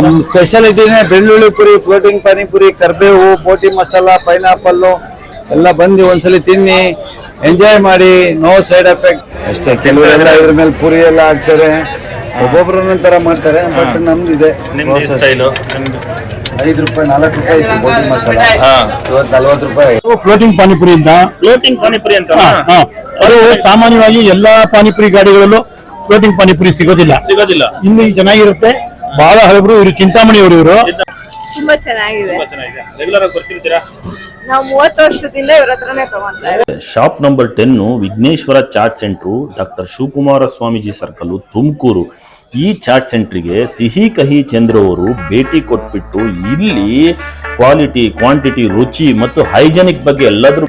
ನಮ್ಮ ಸ್ಪೆಷಾಲಿಟಿನೇ ಬೆಳ್ಳುಳ್ಳಿ ಪುರಿ, ಫ್ಲೋಟಿಂಗ್ ಪಾನಿಪುರಿ, ಕರ್ಬೇವು, ಬೋಟಿ ಮಸಾಲ, ಪೈನಾಪಲ್ ಎಲ್ಲ ಬಂದು ಒಂದ್ಸಲಿ ತಿನ್ನಿ, ಎಂಜಾಯ್ ಮಾಡಿ. ನೋ ಸೈಡ್ ಎಫೆಕ್ಟ್ ಅಷ್ಟೇ. ಕೆಲವರೆಲ್ಲ ಇದ್ರ ಮೇಲೆ ಪುರಿ ಎಲ್ಲ ಹಾಕ್ತಾರೆ, ಒಬ್ಬೊಬ್ರು ಒಂದೊಂಥರ ಮಾಡ್ತಾರೆ. ಬಟ್ ನಮ್ದು ಇದೆ ಸ್ಟೈಲು. 5 ರೂಪಾಯಿ 4 ರೂಪಾಯಿ ಇತ್ತು ಬೋಟಿ ಮಸಾಲ, ಇವತ್ತು 40 ರೂಪಾಯಿ. ಫ್ಲೋಟಿಂಗ್ ಪಾನಿಪುರಿ ಅಂತ ಫ್ಲೋಟಿಂಗ್ ಪಾನಿಪುರಿ ಅಂತ ಅದು ಸಾಮಾನ್ಯವಾಗಿ ಎಲ್ಲಾ ಪಾನಿಪುರಿ ಗಾಡಿಗಳಲ್ಲೂ ಫ್ಲೋಟಿಂಗ್ ಪಾನಿಪುರಿ ಸಿಗೋದಿಲ್ಲ. ಇಲ್ಲಿ ಚೆನ್ನಾಗಿರುತ್ತೆ. ಬಹಳ ಹಳಬರು ಇವರು, ಚಿಂತಾಮಣಿ ಅವರು ಇವರು. ತುಂಬಾ ಚೆನ್ನಾಗಿದೆ. ರೆಗ್ಯುಲರ್ ಆಗಿ ಬರ್ತಿರ್ತೀರಾ? ನಾವು 30 ವರ್ಷದಿಂದ ಇವ್ರ ಹತ್ರನೇ ತಗೊಂತಾ ಇದ್ದೀವಿ. Shop number 10 Vighneshwara chat centre, doctor Shivakumara Swamiji circle, Tumakuru. ಈ ಚಾಟ್ ಸೆಂಟ್ರಿಗೆ ಸಿಹಿ ಕಹಿ ಚಂದ್ರ ಅವರು ಭೇಟಿ ಕೊಟ್ಬಿಟ್ಟು ಇಲ್ಲಿ ಕ್ವಾಲಿಟಿ, ಕ್ವಾಂಟಿಟಿ, ರುಚಿ ಮತ್ತು ಹೈಜೆನಿಕ್ ಬಗ್ಗೆ ಎಲ್ಲಾದ್ರೂ